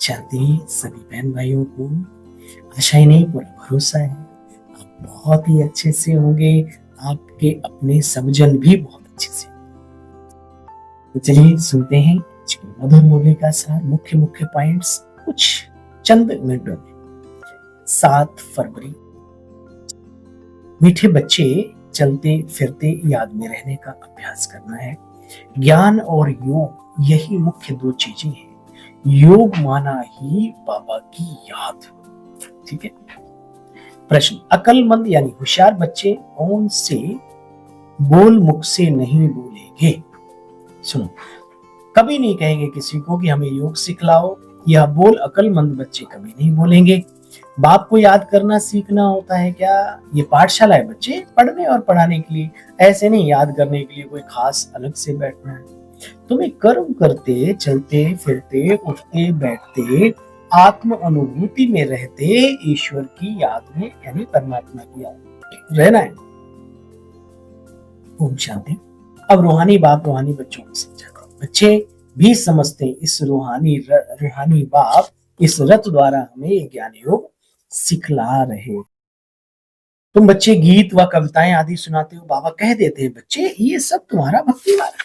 चाहते हैं सभी बहन भाइयों को आशा ही नहीं पूरा भरोसा है आप बहुत ही अच्छे से होंगे। आपके अपने समजन भी बहुत अच्छे से। तो चलिए सुनते हैं आज के मधुर मूल्य का सार मुख्य मुख्य पॉइंट्स कुछ चंद मिनटों में। 7 फरवरी, मीठे बच्चे चलते फिरते याद में रहने का अभ्यास करना है। ज्ञान और योग यही मुख्य 2 चीजें हैं। योग माना ही बाबा की याद। ठीक है। प्रश्न, अक्लमंद यानी होशियार बच्चे कौन से बोल मुख से नहीं बोलेंगे? सुनो, कभी नहीं कहेंगे किसी को कि हमें योग सिखलाओ। यह बोल अक्लमंद बच्चे कभी नहीं बोलेंगे। बाप को याद करना सीखना होता है क्या? ये पाठशाला है बच्चे, पढ़ने और पढ़ाने के लिए, ऐसे नहीं याद करने के लिए कोई खास अलग से बैठना है। तुम्हें कर्म करते चलते फिरते उठते बैठते आत्म अनुभूति में रहते ईश्वर की याद में यानी परमात्मा की याद में रहना है। ओम शांति। अब रूहानी बाप रूहानी बच्चों को समझाते हैं। बच्चे भी समझते इस रूहानी बाप इस रथ द्वारा हमें ज्ञान योग सिखला रहे। तुम बच्चे गीत व कविताएं आदि सुनाते हो, बाबा कह देते हैं बच्चे ये सब तुम्हारा भक्ति मार्ग है।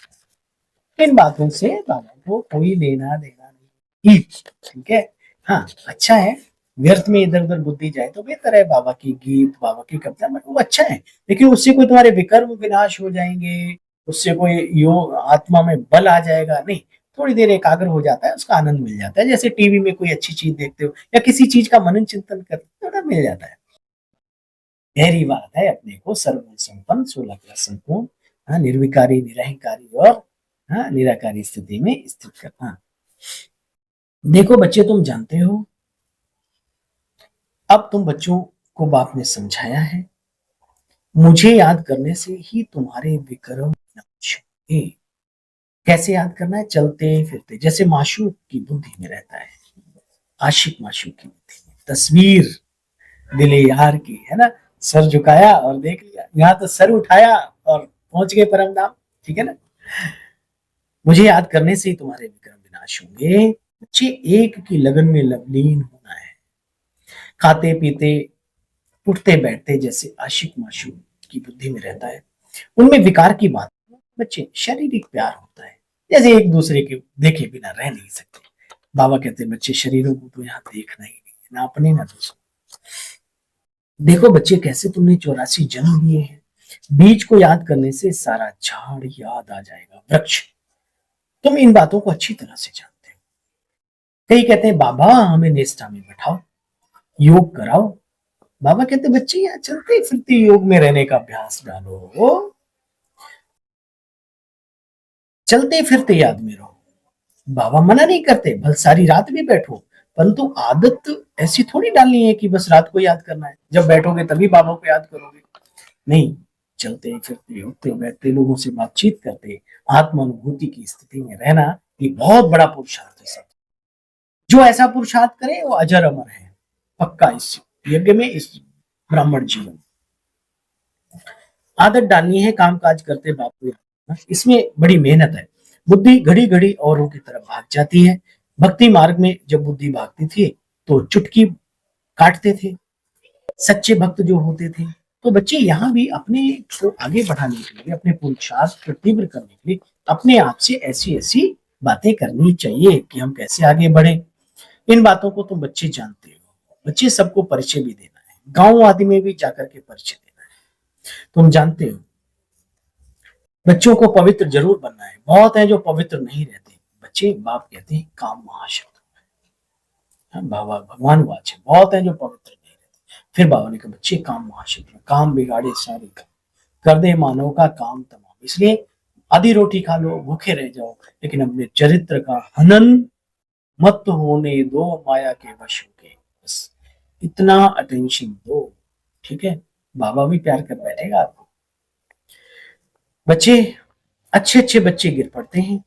इन बातों से बाबा को कोई लेना देना नहीं। ठीक है। हाँ, अच्छा है, व्यर्थ में इधर उधर बुद्धि जाए तो बेहतर है। बाबा की गीत बाबा की कविता वो अच्छा है, लेकिन उससे कोई तुम्हारे विकर्म विनाश हो जाएंगे, उससे कोई योग आत्मा में बल आ जाएगा नहीं। थोड़ी देर एकाग्र हो जाता है, उसका आनंद मिल जाता है। जैसे टीवी में कोई अच्छी चीज देखते हो या किसी चीज का मनन चिंतन करते हो, मिल जाता है। गहरी बात है अपने को सर्वगुण संपन्न 16 का संपूर्ण निर्विकारी निरहंकारी और निराकारी स्थिति में स्थित करना। देखो बच्चे, तुम जानते हो अब तुम बच्चों को बाप ने समझाया है, मुझे याद करने से ही तुम्हारे विक्रम विनाश होंगे। कैसे याद करना है? चलते फिरते, जैसे माशूक की बुद्धि में रहता है, आशिक माशूक की बुद्धि में। तस्वीर दिले यार की, है ना, सर झुकाया और देख लिया। यहाँ तो सर उठाया और पहुंच गए परम धाम। ठीक है ना। मुझे याद करने से ही तुम्हारे विक्रम विनाश होंगे। बच्चे एक की लगन में लवलीन होना है। खाते पीते उठते बैठते जैसे आशिक माशूक की बुद्धि में रहता है, उनमें विकार की बात। बच्चे शारीरिक प्यार होता है, जैसे एक दूसरे के देखे बिना रह नहीं सकते। बाबा कहते हैं बच्चे शरीरों को तो यहाँ देखना ही नहीं, ना अपने ना दूसरों। देखो बच्चे, कैसे तुमने 84 जन्म लिए हैं। बीज को याद करने से सारा झाड़ याद आ जाएगा, वृक्ष। तुम इन बातों को अच्छी तरह से जानते हो। कई कहते हैं बाबा हमें निष्ठा में बैठाओ, योग कराओ। बाबा कहते बच्चे यहाँ चलते फिरते योग में रहने का अभ्यास डालो, चलते फिरते याद में रहो। बाबा मना नहीं करते, भल सारी रात भी बैठो, परंतु आदत ऐसी थोड़ी डालनी है कि बस रात को याद करना है, जब बैठोगे तभी बाबा को याद करोगे। नहीं, चलते फिरते उठते बैठते लोगों से बातचीत करते आत्म अनुभूति की स्थिति में रहना, ये बहुत बड़ा पुरुषार्थ है। सब जो ऐसा पुरुषार्थ करे वो अजर अमर है, पक्का इस यज्ञ में, इस ब्राह्मण जीवन। आदत डालनी है काम काज करते बाप को याद, इसमें बड़ी मेहनत है। बुद्धि घड़ी घड़ी औरों की तरफ भाग जाती है। भक्ति मार्ग में जब बुद्धि भागती थी तो चुटकी काटते थे सच्चे भक्त जो होते थे। तो बच्चे यहाँ भी अपने को आगे बढ़ाने के लिए, अपने पुरुषार्थ को तीव्र करने के लिए अपने आप से ऐसी ऐसी बातें करनी चाहिए कि हम कैसे आगे बढ़े। इन बातों को तुम बच्चे जानते हो। बच्चे सबको परिचय भी देना है, गांव आदि में भी जाकर के परिचय देना है। तुम जानते हो बच्चों को पवित्र जरूर बनना है। बहुत है जो पवित्र नहीं रहते बच्चे। बाप कहते हैं काम महाशत्रु। बाबा भगवान वाच है, बहुत है जो पवित्र नहीं रहते। फिर बाबा ने कहा बच्चे काम महाशत्रु, काम बिगाड़े सारे कर दे मानव का काम तमाम। इसलिए आधी रोटी खा लो, भूखे रह जाओ, लेकिन अपने चरित्र का हनन मत होने दो माया के वश होके। बस इतना अटेंशन दो, ठीक है। बाबा भी प्यार कर बैठेगा आपको। बच्चे अच्छे अच्छे बच्चे गिर पड़ते हैं।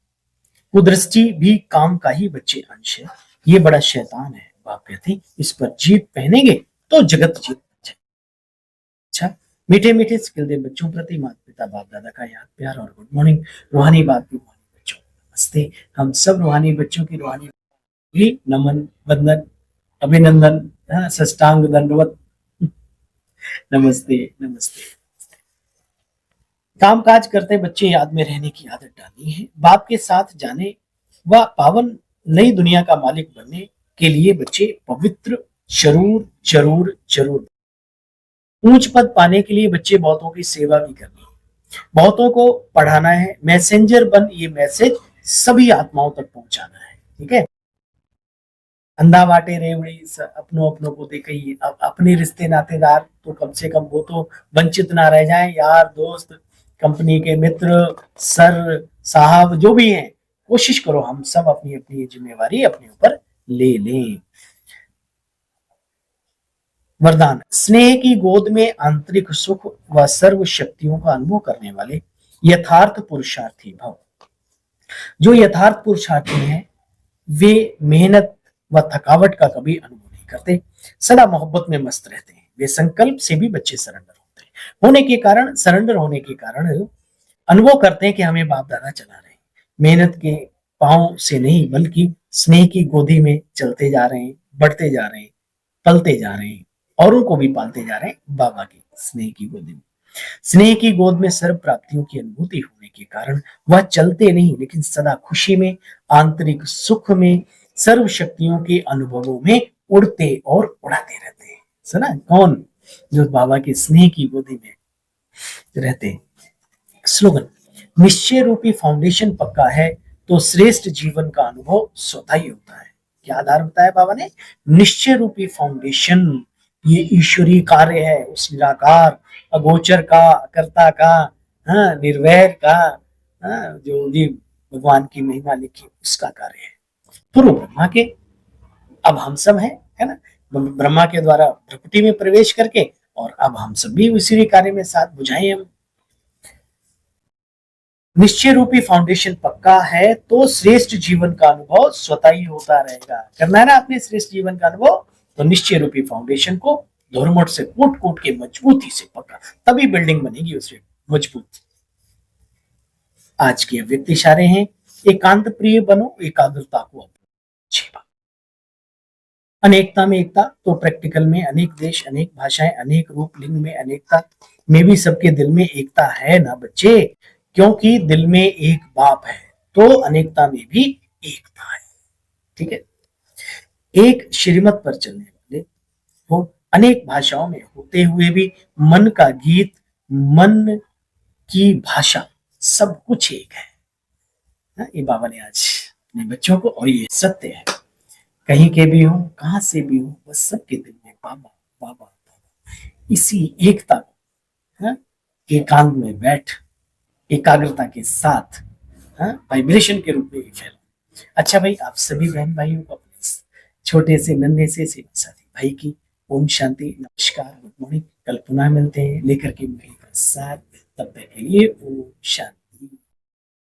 कुदृष्टि भी काम का ही बच्चे अंश है। ये बड़ा शैतान है। बाप कहते हैं इस पर जीत पहनेंगे तो जगत जीत जाए। अच्छा, मीठे मीठे सिखल दे बच्चों प्रति माता पिता बाप दादा का याद प्यार और गुड मॉर्निंग। रूहानी बात की रूहानी बच्चों, नमस्ते। हम सब रूहानी बच्चों की रूहानी भी नमन, वंदन, अभिनंदन, साष्टांग दंडवत, नमस्ते, नमस्ते। काम-काज करते बच्चे याद में रहने की आदत डालनी है। बाप के साथ जाने व पावन नई दुनिया का मालिक बनने के लिए बच्चे पवित्र जरूर, जरूर, जरूर। ऊंच पद पाने के लिए बच्चे बहुतों की सेवा भी करनी है, बहुतों को पढ़ाना है, मैसेंजर बन ये मैसेज सभी आत्माओं तक पहुंचाना है। ठीक है। अंधा बाटे रेवड़ी, अपनों अपनों को देखे ही अपने रिश्ते नातेदार तो कम से कम वो तो वंचित ना रह जाएं, यार दोस्त, कंपनी के मित्र, सर साहब जो भी हैं, कोशिश करो हम सब अपनी अपनी जिम्मेवारी अपने ऊपर ले लें। वरदान, स्नेह की गोद में आंतरिक सुख व सर्व शक्तियों का अनुभव करने वाले यथार्थ पुरुषार्थी भव। जो यथार्थ पुरुषार्थी हैं वे मेहनत व थकावट का कभी अनुभव नहीं करते, सदा मोहब्बत में मस्त रहते हैं। वे संकल्प से भी बच्चे सरेंडर होते हैं, होने के कारण, सरेंडर होने के कारण अनुभव करते हैं कि हमें बाप दादा चला रहे हैं। मेहनत के पांव से नहीं बल्कि स्नेह की गोदी में चलते जा रहे हैं, बढ़ते जा रहे हैं, पलते जा रहे हैं, औरों को भी पालते जा रहे हैं बाबा की स्नेह की गोदी में। स्नेह की गोद में सर्व प्राप्तियों की अनुभूति होने के कारण वह चलते नहीं लेकिन सदा खुशी में, आंतरिक सुख में, सर्व शक्तियों के अनुभवों में उड़ते और उड़ाते रहते हैं। सुना कौन? जो बाबा की स्नेह की गोदी में रहते हैं। स्लोगन, निश्चय रूपी फाउंडेशन पक्का है तो श्रेष्ठ जीवन का अनुभव स्वतः ही होता है। क्या आधार बताया बाबा ने? निश्चय रूपी फाउंडेशन, ये ईश्वरीय कार्य है, उस निराकार अगोचर का, कर्ता का, हाँ, निर्वैर का, हाँ, जो भी भगवान की महिमा लिखी उसका कार्य है। पूर्व ब्रह्मा के अब हम सब हैं, है ना, ब्रह्मा के द्वारा प्रकृति में प्रवेश करके, और अब हम सब भी उसी कार्य में साथ बुझाएं हम। निश्चय रूपी फाउंडेशन पक्का है तो श्रेष्ठ जीवन का अनुभव स्वतः ही होता रहेगा। करना है ना अपने श्रेष्ठ जीवन का अनुभव, तो निश्चय रूपी फाउंडेशन को धोरमट से कूट कूट के मजबूती से पक्का, तभी बिल्डिंग बनेगी उससे मजबूत। आज के व्यक्ति इशारे हैं, एकांत प्रिय बनो, एकाग्रता को अपनाओ। अनेकता में एकता, तो प्रैक्टिकल में अनेक देश, अनेक भाषाएं, अनेक रूप, लिंग में अनेकता में भी सबके दिल में एकता है ना बच्चे, क्योंकि दिल में एक बाप है तो अनेकता में भी एकता है। ठीक है। एक श्रीमत पर चलने वाले वो अनेक भाषाओं में होते हुए भी मन का गीत, मन की भाषा, सब कुछ एक है। ये बाबा ने आज अपने बच्चों को, और ये सत्य है, कहीं के भी हो, कहां से भी हो, बस सबके दिल में बाबा बाबा बाबा। इसी एकता को एकांत में बैठ, एकाग्रता के साथ वाइब्रेशन के रूप में भी फैला। अच्छा भाई, आप सभी बहन भाइयों को अपने छोटे से नन्हे से सेवा साथी भाई की ओम शांति, नमस्कार, गुड मॉर्निंग। कल पुनः मिलते हैं लेकर के मेरे साथ, तब तक के लिए ओम शांति।